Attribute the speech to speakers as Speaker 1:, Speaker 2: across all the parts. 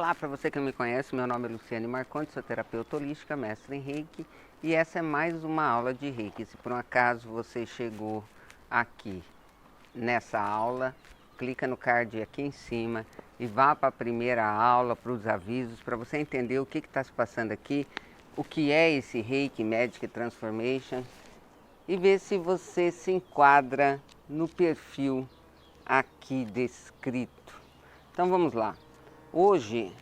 Speaker 1: Olá, para você que não me conhece, meu nome é Luciane Marcondes, sou terapeuta holística, mestre em Reiki, e essa é mais uma aula de Reiki. Se por um acaso você chegou aqui nessa aula, clica no card aqui em cima e vá para a primeira aula, para os avisos, para você entender o que está se passando aqui, o que é esse Reiki Magic Transformation, e ver se você se enquadra no perfil aqui descrito. Então vamos lá. Hoje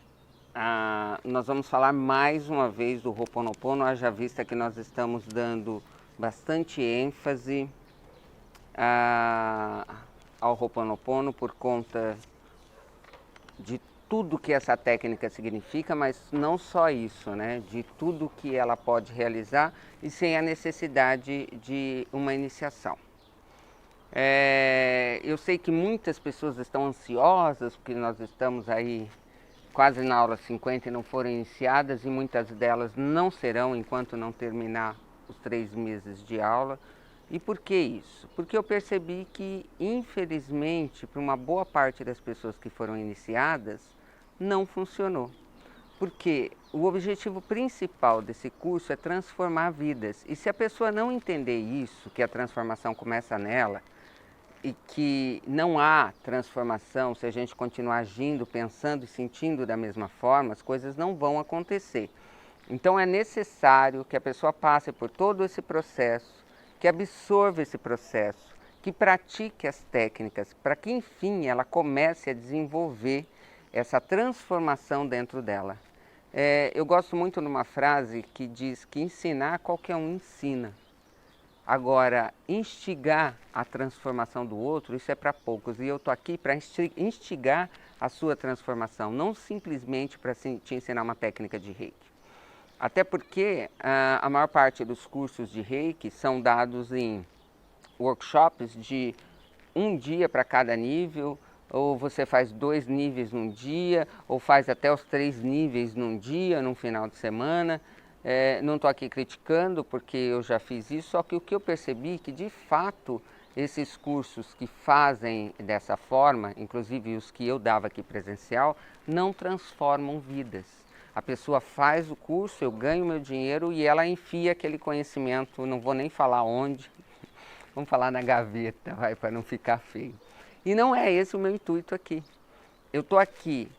Speaker 1: nós vamos falar mais uma vez do Ho'oponopono, haja vista que nós estamos dando bastante ênfase ao Ho'oponopono por conta de tudo que essa técnica significa, mas não só isso, né? De tudo que ela pode realizar e sem a necessidade de uma iniciação. Eu sei que muitas pessoas estão ansiosas porque nós estamos aí quase na aula 50 e não foram iniciadas, e muitas delas não serão enquanto não terminar os 3 meses de aula. E por que isso? Porque eu percebi que, infelizmente, para uma boa parte das pessoas que foram iniciadas, não funcionou. Porque o objetivo principal desse curso é transformar vidas. E se a pessoa não entender isso, que a transformação começa nela, e que não há transformação se a gente continuar agindo, pensando e sentindo da mesma forma, as coisas não vão acontecer. Então é necessário que a pessoa passe por todo esse processo, que absorva esse processo, que pratique as técnicas, para que enfim ela comece a desenvolver essa transformação dentro dela. Eu gosto muito de uma frase que diz que ensinar qualquer um ensina. Agora, instigar a transformação do outro, isso é para poucos. E eu estou aqui para instigar a sua transformação, não simplesmente para te ensinar uma técnica de Reiki. Até porque a maior parte dos cursos de Reiki são dados em workshops de 1 dia para cada nível, ou você faz 2 níveis num dia, ou faz até os 3 níveis num dia, num final de semana. Não estou aqui criticando porque eu já fiz isso, só que o que eu percebi é que de fato esses cursos que fazem dessa forma, inclusive os que eu dava aqui presencial, não transformam vidas. A pessoa faz o curso, eu ganho meu dinheiro e ela enfia aquele conhecimento, não vou nem falar onde, vamos falar na gaveta, para não ficar feio. E não é esse o meu intuito aqui. Eu estou aqui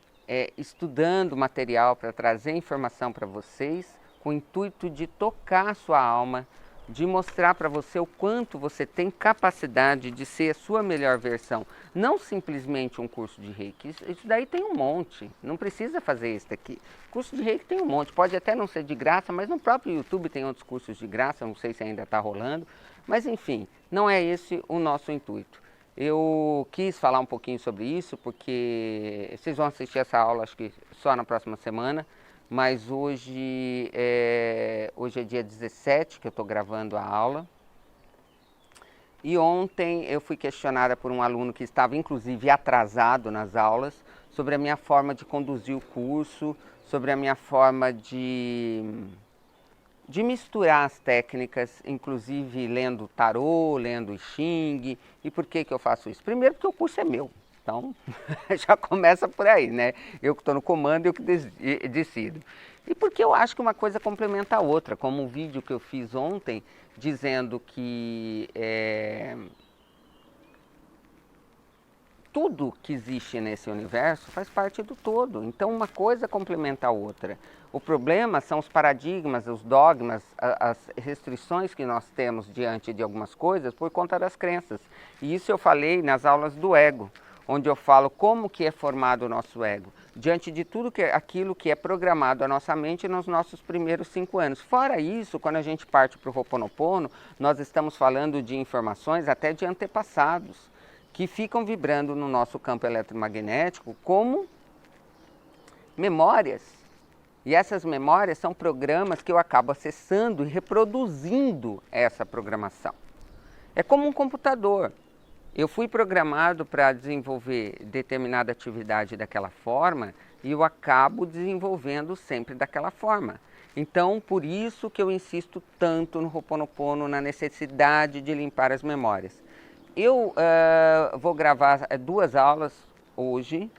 Speaker 1: estudando material para trazer informação para vocês, com o intuito de tocar a sua alma, de mostrar para você o quanto você tem capacidade de ser a sua melhor versão. Não simplesmente um curso de Reiki, isso daí tem um monte, não precisa fazer esse daqui. Curso de Reiki tem um monte, pode até não ser de graça, mas no próprio YouTube tem outros cursos de graça, não sei se ainda está rolando, mas enfim, não é esse o nosso intuito. Eu quis falar um pouquinho sobre isso, porque vocês vão assistir essa aula acho que só na próxima semana, mas hoje é dia 17 que eu estou gravando a aula. E ontem eu fui questionada por um aluno que estava inclusive atrasado nas aulas, sobre a minha forma de conduzir o curso, sobre a minha forma de misturar as técnicas, inclusive lendo tarô, lendo I Ching. E por que eu faço isso? Primeiro porque o curso é meu. Então, já começa por aí, né? Eu que estou no comando, eu que decido. E porque eu acho que uma coisa complementa a outra, como o vídeo que eu fiz ontem, dizendo que tudo que existe nesse universo faz parte do todo. Então, uma coisa complementa a outra. O problema são os paradigmas, os dogmas, as restrições que nós temos diante de algumas coisas por conta das crenças. E isso eu falei nas aulas do ego, onde eu falo como que é formado o nosso ego, diante de tudo aquilo que é programado à nossa mente nos nossos primeiros 5 anos. Fora isso, quando a gente parte para o Ho'oponopono, nós estamos falando de informações até de antepassados, que ficam vibrando no nosso campo eletromagnético como memórias. E essas memórias são programas que eu acabo acessando e reproduzindo essa programação. É como um computador. Eu fui programado para desenvolver determinada atividade daquela forma e eu acabo desenvolvendo sempre daquela forma. Então, por isso que eu insisto tanto no Ho'oponopono, na necessidade de limpar as memórias. Eu vou gravar 2 aulas hoje,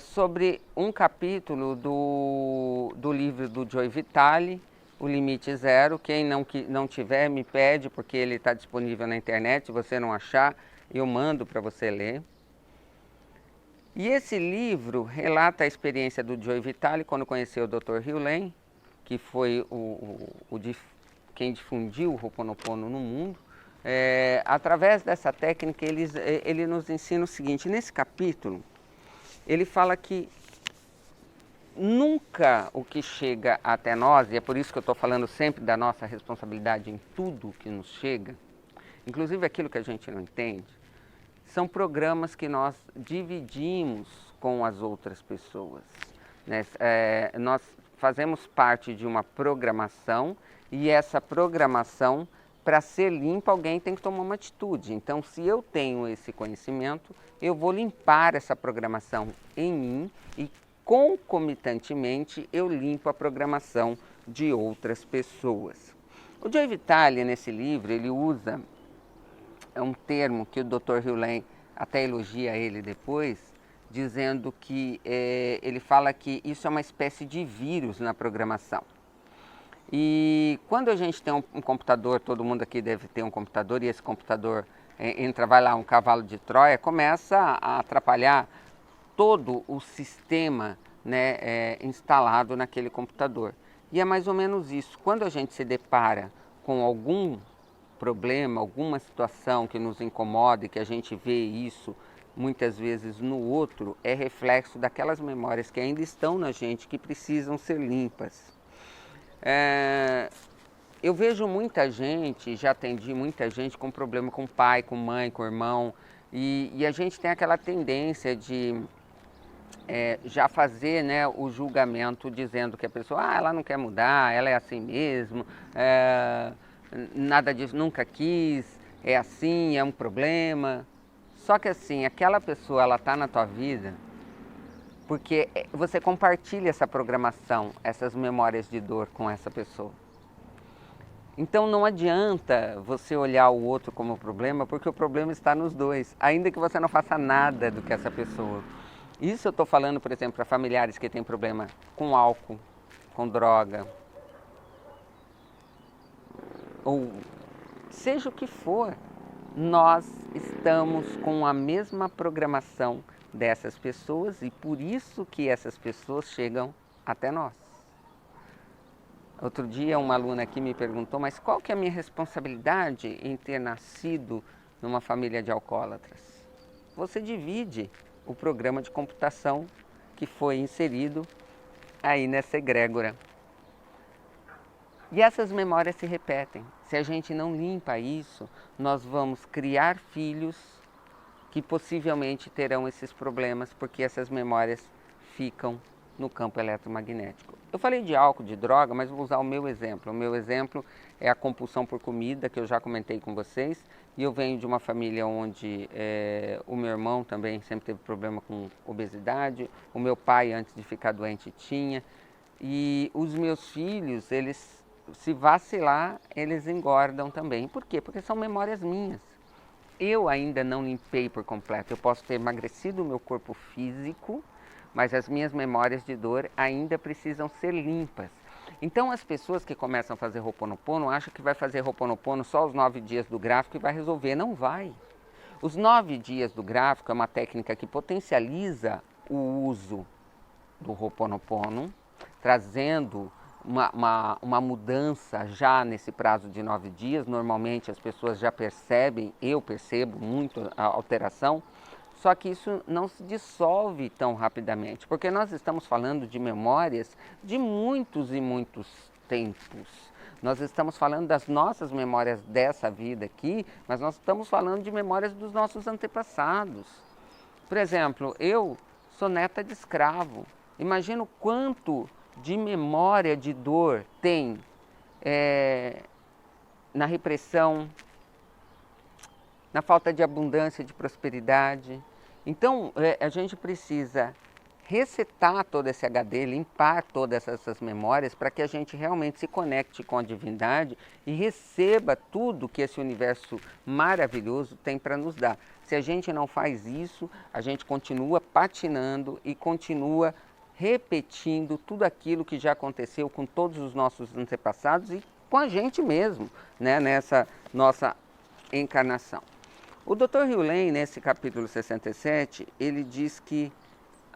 Speaker 1: sobre um capítulo do livro do Joe Vitale, O Limite Zero. Quem não tiver, me pede, porque ele está disponível na internet. Se você não achar, eu mando para você ler. E esse livro relata a experiência do Joe Vitale quando conheceu o Dr. Hugh Lane, que foi quem difundiu o Ho'oponopono no mundo. Através dessa técnica, ele nos ensina o seguinte: nesse capítulo, ele fala que nunca o que chega até nós, e é por isso que eu estou falando sempre da nossa responsabilidade em tudo que nos chega, inclusive aquilo que a gente não entende, são programas que nós dividimos com as outras pessoas, né? Nós fazemos parte de uma programação, e essa programação, para ser limpa, alguém tem que tomar uma atitude. Então, se eu tenho esse conhecimento, eu vou limpar essa programação em mim e, concomitantemente, eu limpo a programação de outras pessoas. O Joe Vitale, nesse livro, ele usa um termo que o Dr. Hugh Lane até elogia ele depois, dizendo que ele fala que isso é uma espécie de vírus na programação. E quando a gente tem um computador, todo mundo aqui deve ter um computador, e esse computador vai lá um cavalo de Troia, começa a atrapalhar todo o sistema, né, instalado naquele computador. E é mais ou menos isso. Quando a gente se depara com algum problema, alguma situação que nos incomoda e que a gente vê isso muitas vezes no outro, é reflexo daquelas memórias que ainda estão na gente, que precisam ser limpas. Eu vejo muita gente, já atendi muita gente com problema com pai, com mãe, com irmão, e a gente tem aquela tendência de já fazer, né, o julgamento, dizendo que a pessoa, ela não quer mudar, ela é assim mesmo, nada disso, nunca quis, é assim, é um problema. Só que assim, aquela pessoa, ela está na tua vida porque você compartilha essa programação, essas memórias de dor com essa pessoa. Então não adianta você olhar o outro como problema, porque o problema está nos dois, ainda que você não faça nada do que essa pessoa. Isso eu estou falando, por exemplo, para familiares que têm problema com álcool, com droga, ou seja o que for. Nós estamos com a mesma programação dessas pessoas, e por isso que essas pessoas chegam até nós. Outro dia uma aluna aqui me perguntou, mas qual que é a minha responsabilidade em ter nascido numa família de alcoólatras? Você divide o programa de computação que foi inserido aí nessa egrégora. E essas memórias se repetem. Se a gente não limpa isso, nós vamos criar filhos que possivelmente terão esses problemas, porque essas memórias ficam no campo eletromagnético. Eu falei de álcool, de droga, mas vou usar o meu exemplo. O meu exemplo é a compulsão por comida, que eu já comentei com vocês. E eu venho de uma família onde o meu irmão também sempre teve problema com obesidade. O meu pai, antes de ficar doente, tinha. E os meus filhos, eles, se vacilar, eles engordam também. Por quê? Porque são memórias minhas. Eu ainda não limpei por completo. Eu posso ter emagrecido o meu corpo físico, mas as minhas memórias de dor ainda precisam ser limpas. Então as pessoas que começam a fazer Ho'oponopono acham que vai fazer Ho'oponopono só os 9 dias do gráfico e vai resolver. Não vai. Os 9 dias do gráfico é uma técnica que potencializa o uso do Ho'oponopono, trazendo uma mudança já nesse prazo de 9 dias. Normalmente as pessoas já percebem, eu percebo muito a alteração, só que isso não se dissolve tão rapidamente, porque nós estamos falando de memórias de muitos e muitos tempos. Nós estamos falando das nossas memórias dessa vida aqui, mas nós estamos falando de memórias dos nossos antepassados. Por exemplo, eu sou neta de escravo. Imagina o quanto de memória de dor tem na repressão, na falta de abundância, de prosperidade. Então, a gente precisa resetar todo esse HD, limpar todas essas memórias para que a gente realmente se conecte com a divindade e receba tudo que esse universo maravilhoso tem para nos dar. Se a gente não faz isso, a gente continua patinando e continua repetindo tudo aquilo que já aconteceu com todos os nossos antepassados e com a gente mesmo, né, nessa nossa encarnação. O Dr. Hugh Lane, nesse capítulo 67, ele diz que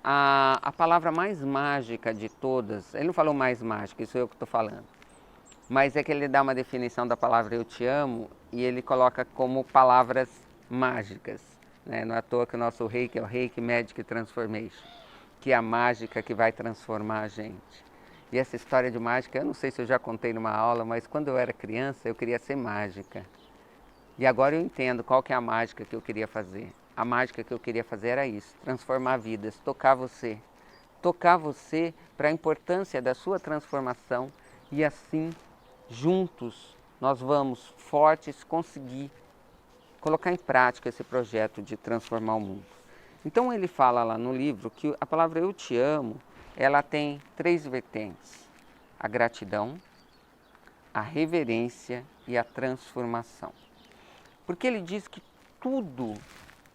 Speaker 1: a palavra mais mágica de todas, ele não falou mais mágica, isso é eu que estou falando, mas é que ele dá uma definição da palavra eu te amo e ele coloca como palavras mágicas, né? Não é à toa que o nosso reiki é o Reiki Magic Transformation, que é a mágica que vai transformar a gente. E essa história de mágica, eu não sei se eu já contei numa aula, mas quando eu era criança eu queria ser mágica. E agora eu entendo qual que é a mágica que eu queria fazer. A mágica que eu queria fazer era isso, transformar vidas, tocar você. Tocar você para a importância da sua transformação e assim, juntos, nós vamos fortes conseguir colocar em prática esse projeto de transformar o mundo. Então ele fala lá no livro que a palavra eu te amo, ela tem 3 vertentes: a gratidão, a reverência e a transformação. Porque ele diz que tudo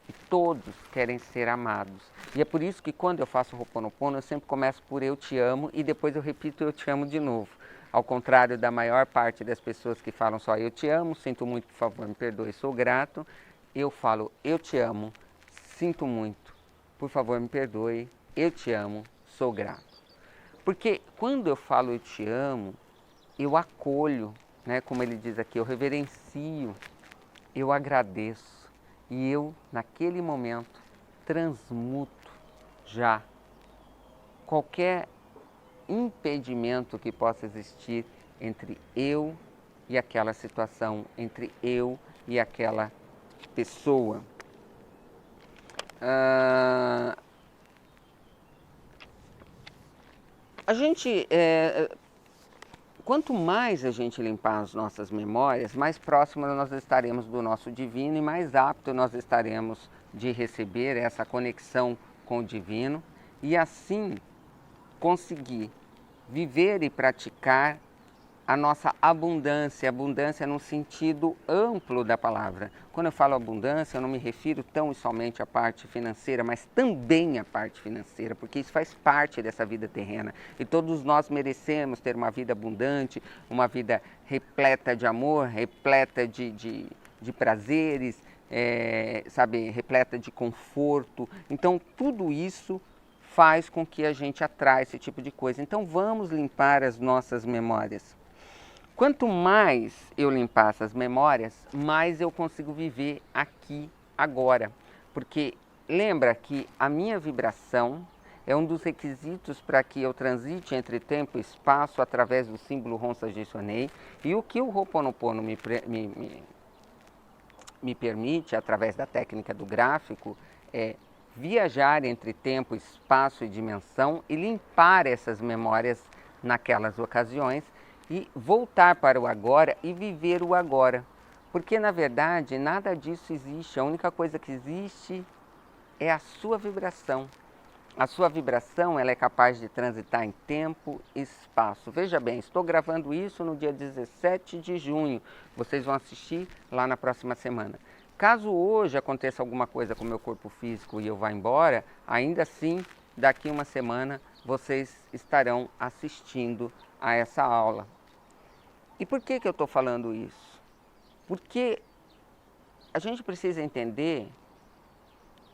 Speaker 1: e todos querem ser amados. E é por isso que quando eu faço o Ho'oponopono, eu sempre começo por eu te amo e depois eu repito eu te amo de novo. Ao contrário da maior parte das pessoas que falam só eu te amo, sinto muito, por favor, me perdoe, sou grato. Eu falo eu te amo, sinto muito, por favor, me perdoe, eu te amo, sou grato. Porque quando eu falo eu te amo, eu acolho, né, como ele diz aqui, eu reverencio, eu agradeço e eu, naquele momento, transmuto já qualquer impedimento que possa existir entre eu e aquela situação, entre eu e aquela pessoa. A gente, quanto mais a gente limpar as nossas memórias, mais próximo nós estaremos do nosso divino e mais apto nós estaremos de receber essa conexão com o divino e assim conseguir viver e praticar a nossa abundância no sentido amplo da palavra. Quando eu falo abundância, eu não me refiro tão somente à parte financeira, mas também à parte financeira, porque isso faz parte dessa vida terrena. E todos nós merecemos ter uma vida abundante, uma vida repleta de amor, repleta de prazeres, sabe, repleta de conforto. Então, tudo isso faz com que a gente atraia esse tipo de coisa. Então, vamos limpar as nossas memórias. Quanto mais eu limpar essas memórias, mais eu consigo viver aqui, agora. Porque lembra que a minha vibração é um dos requisitos para que eu transite entre tempo e espaço através do símbolo Ronsa Gesonei. E o que o Ho'oponopono me permite, através da técnica do gráfico, é viajar entre tempo, espaço e dimensão e limpar essas memórias naquelas ocasiões e voltar para o agora e viver o agora. Porque, na verdade, nada disso existe. A única coisa que existe é a sua vibração. A sua vibração ela é capaz de transitar em tempo e espaço. Veja bem, estou gravando isso no dia 17 de junho. Vocês vão assistir lá na próxima semana. Caso hoje aconteça alguma coisa com o meu corpo físico e eu vá embora, ainda assim, daqui uma semana, vocês estarão assistindo a essa aula. E por que eu estou falando isso? Porque a gente precisa entender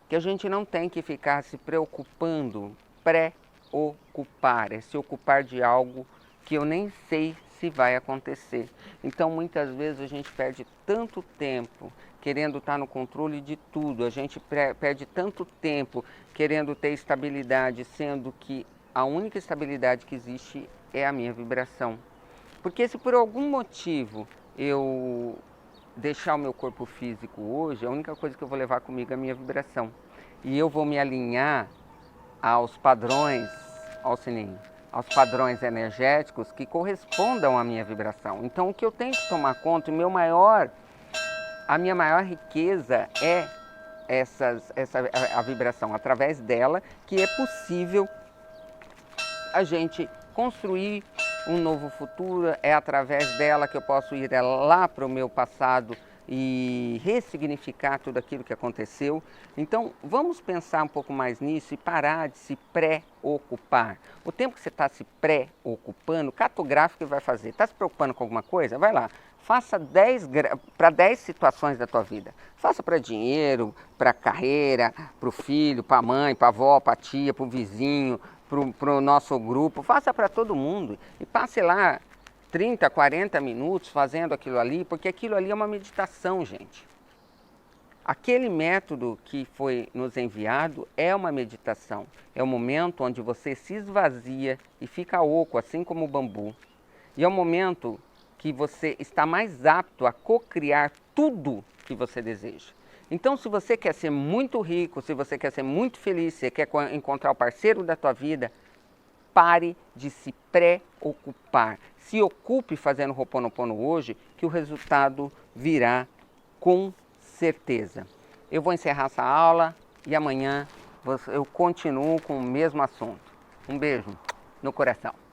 Speaker 1: que a gente não tem que ficar se preocupando, preocupar, é se ocupar de algo que eu nem sei se vai acontecer. Então, muitas vezes a gente perde tanto tempo querendo estar no controle de tudo, a gente perde tanto tempo querendo ter estabilidade, sendo que a única estabilidade que existe é a minha vibração. Porque se por algum motivo eu deixar o meu corpo físico hoje, a única coisa que eu vou levar comigo é a minha vibração. E eu vou me alinhar aos padrões, aos padrões energéticos que correspondam à minha vibração. Então o que eu tenho que tomar conta, a minha maior riqueza é a vibração através dela, que é possível a gente construir um novo futuro. É através dela que eu posso ir lá para o meu passado e ressignificar tudo aquilo que aconteceu. Então, vamos pensar um pouco mais nisso e parar de se preocupar. O tempo que você está se preocupando, cartográfico que vai fazer. Está se preocupando com alguma coisa? Vai lá. Faça 10 para 10 situações da tua vida. Faça para dinheiro, para carreira, para o filho, para a mãe, para a avó, para a tia, para o vizinho, para o nosso grupo. Faça para todo mundo e passe lá 30, 40 minutos fazendo aquilo ali, porque aquilo ali é uma meditação, gente. Aquele método que foi nos enviado é uma meditação. É o momento onde você se esvazia e fica oco, assim como o bambu. E é o momento que você está mais apto a cocriar tudo que você deseja. Então, se você quer ser muito rico, se você quer ser muito feliz, se você quer encontrar o parceiro da tua vida, pare de se preocupar. Se ocupe fazendo Ho'oponopono hoje, que o resultado virá com certeza. Eu vou encerrar essa aula e amanhã eu continuo com o mesmo assunto. Um beijo no coração.